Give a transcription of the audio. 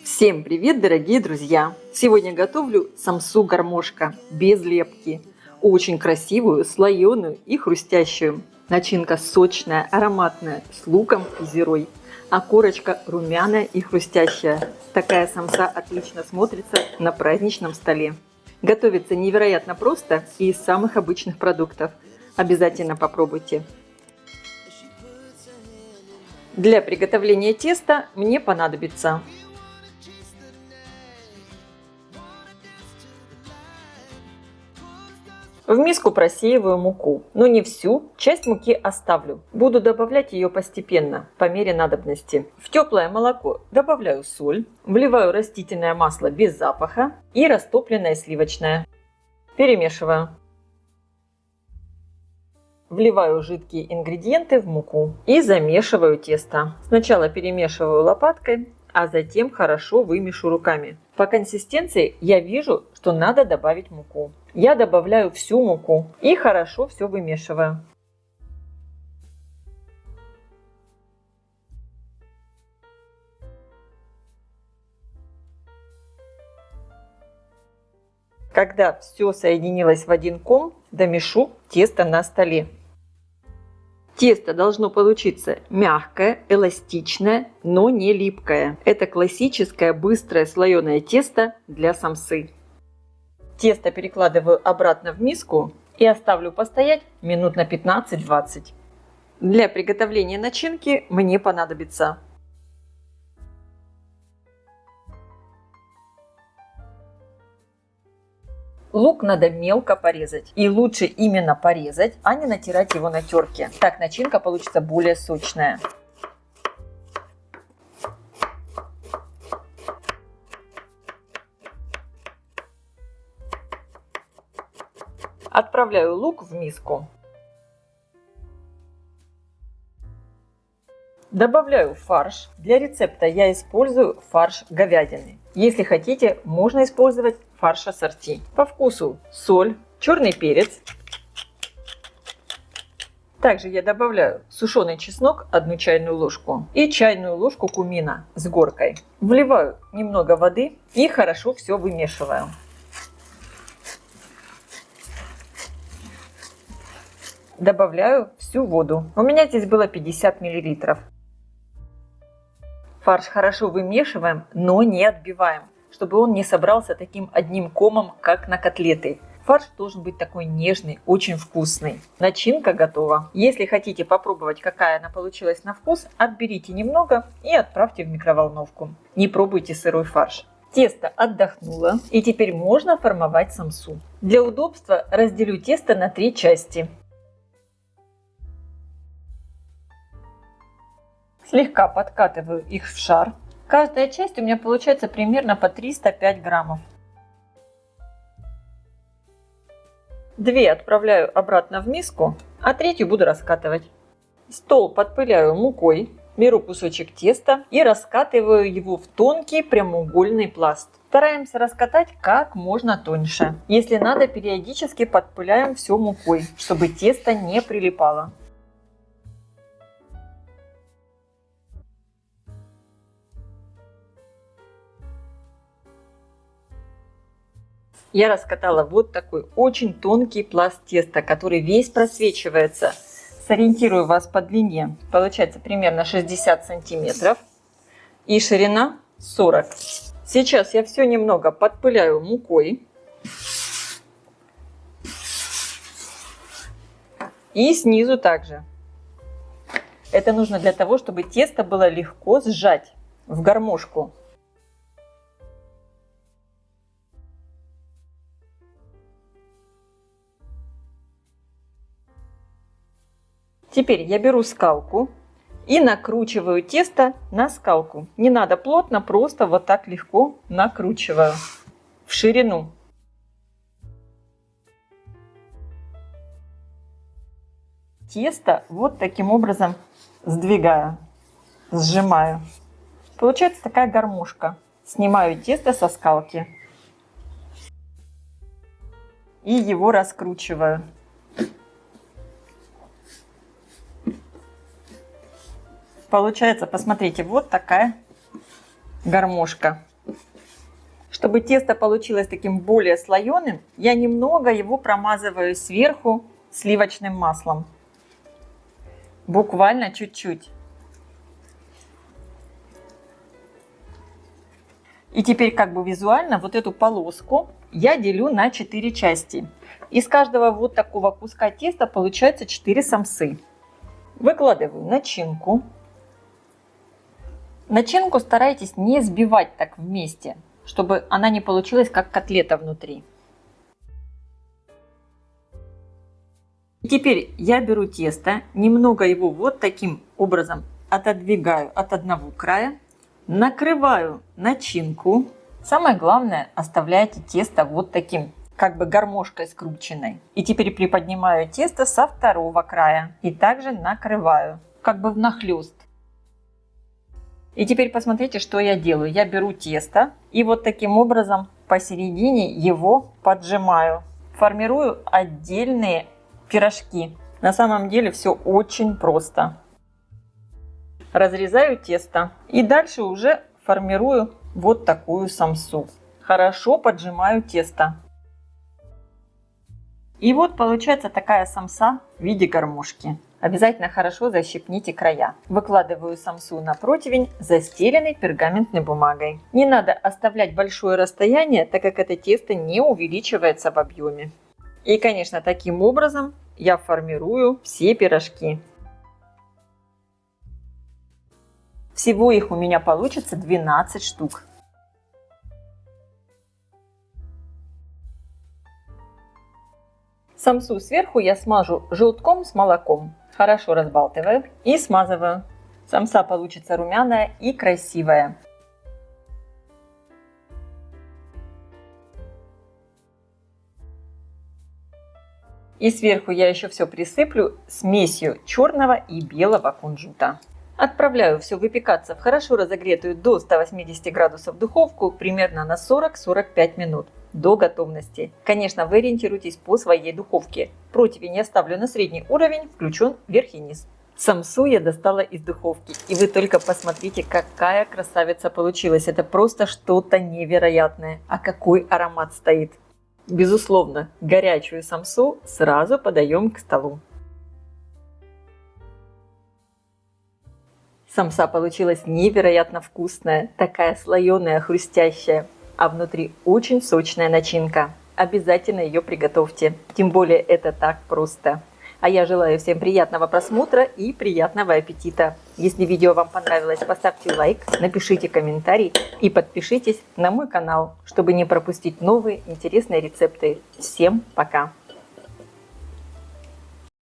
Всем привет, дорогие друзья! Сегодня готовлю самсу гармошка без лепки. Очень красивую, слоеную и хрустящую. Начинка сочная, ароматная, с луком и зирой. А корочка румяная и хрустящая. Такая самса отлично смотрится на праздничном столе. Готовится невероятно просто и из самых обычных продуктов. Обязательно попробуйте. Для приготовления теста мне понадобится в миску просеиваю муку, но не всю, часть муки оставлю. Буду добавлять ее постепенно, по мере надобности. В теплое молоко добавляю соль, вливаю растительное масло без запаха и растопленное сливочное. Перемешиваю. Вливаю жидкие ингредиенты в муку и замешиваю тесто. Сначала перемешиваю лопаткой, а затем хорошо вымешу руками. По консистенции я вижу, что надо добавить муку. Я добавляю всю муку и хорошо все вымешиваю. Когда все соединилось в один ком, домешу тесто на столе. Тесто должно получиться мягкое, эластичное, но не липкое. Это классическое быстрое слоеное тесто для самсы. Тесто перекладываю обратно в миску и оставлю постоять минут на 15-20. Для приготовления начинки мне понадобится лук надо мелко порезать. И лучше именно порезать, а не натирать его на терке. Так начинка получится более сочная. Отправляю лук в миску. Добавляю фарш. Для рецепта я использую фарш говядины. Если хотите, можно использовать фарш ассорти. По вкусу соль, черный перец. Также я добавляю сушеный чеснок 1 чайную ложку и чайную ложку кумина с горкой. Вливаю немного воды и хорошо все вымешиваю. Добавляю всю воду. У меня здесь было 50 мл. Фарш хорошо вымешиваем, но не отбиваем, чтобы он не собрался таким одним комом, как на котлеты. Фарш должен быть такой нежный, очень вкусный. Начинка готова. Если хотите попробовать, какая она получилась на вкус, отберите немного и отправьте в микроволновку. Не пробуйте сырой фарш. Тесто отдохнуло, и теперь можно формовать самсу. Для удобства разделю тесто на 3 части. Слегка подкатываю их в шар. Каждая часть у меня получается примерно по 305 граммов. 2 отправляю обратно в миску, а 3 буду раскатывать. Стол подпыляю мукой, беру кусочек теста и раскатываю его в тонкий прямоугольный пласт. Стараемся раскатать как можно тоньше. Если надо, периодически подпыляем все мукой, чтобы тесто не прилипало. Я раскатала вот такой очень тонкий пласт теста, который весь просвечивается. Сориентирую вас по длине. Получается примерно 60 сантиметров и ширина 40. Сейчас я все немного подпыляю мукой. И снизу также. Это нужно для того, чтобы тесто было легко сжать в гармошку. Теперь я беру скалку и накручиваю тесто на скалку. Не надо плотно, просто вот так легко накручиваю в ширину. Тесто вот таким образом сдвигаю, сжимаю. Получается такая гармошка. Снимаю тесто со скалки и его раскручиваю. Получается, посмотрите, вот такая гармошка. Чтобы тесто получилось таким более слоеным, я немного его промазываю сверху сливочным маслом. Буквально чуть-чуть. И теперь как бы визуально вот эту полоску я делю на 4 части. Из каждого вот такого куска теста получается 4 самсы. Выкладываю начинку. Начинку старайтесь не сбивать так вместе, чтобы она не получилась как котлета внутри. И теперь я беру тесто, немного его вот таким образом отодвигаю от одного края, накрываю начинку. Самое главное, оставляйте тесто вот таким, как бы гармошкой скрученной. И теперь приподнимаю тесто со второго края и также накрываю, как бы внахлёст. И теперь посмотрите, что я делаю. Я беру тесто и вот таким образом посередине его поджимаю. Формирую отдельные пирожки. На самом деле все очень просто. Разрезаю тесто и дальше уже формирую вот такую самсу. Хорошо поджимаю тесто. И вот получается такая самса в виде гармошки. Обязательно хорошо защипните края. Выкладываю самсу на противень, застеленный пергаментной бумагой. Не надо оставлять большое расстояние, так как это тесто не увеличивается в объеме. И, конечно, таким образом я формирую все пирожки. Всего их у меня получится 12 штук. Самсу сверху я смажу желтком с молоком. Хорошо разбалтываю и смазываю. Самса получится румяная и красивая. И сверху я еще все присыплю смесью черного и белого кунжута. Отправляю все выпекаться в хорошо разогретую до 180 градусов духовку примерно на 40-45 минут до готовности. Конечно, вы ориентируйтесь по своей духовке. Противень я ставлю на средний уровень, включен верх и низ. Самсу я достала из духовки, и вы только посмотрите, какая красавица получилась. Это просто что-то невероятное. А какой аромат стоит! Безусловно, горячую самсу сразу подаем к столу. Самса получилась невероятно вкусная, такая слоеная, хрустящая, а внутри очень сочная начинка. Обязательно ее приготовьте, тем более это так просто. А я желаю всем приятного просмотра и приятного аппетита. Если видео вам понравилось, поставьте лайк, напишите комментарий и подпишитесь на мой канал, чтобы не пропустить новые интересные рецепты. Всем пока!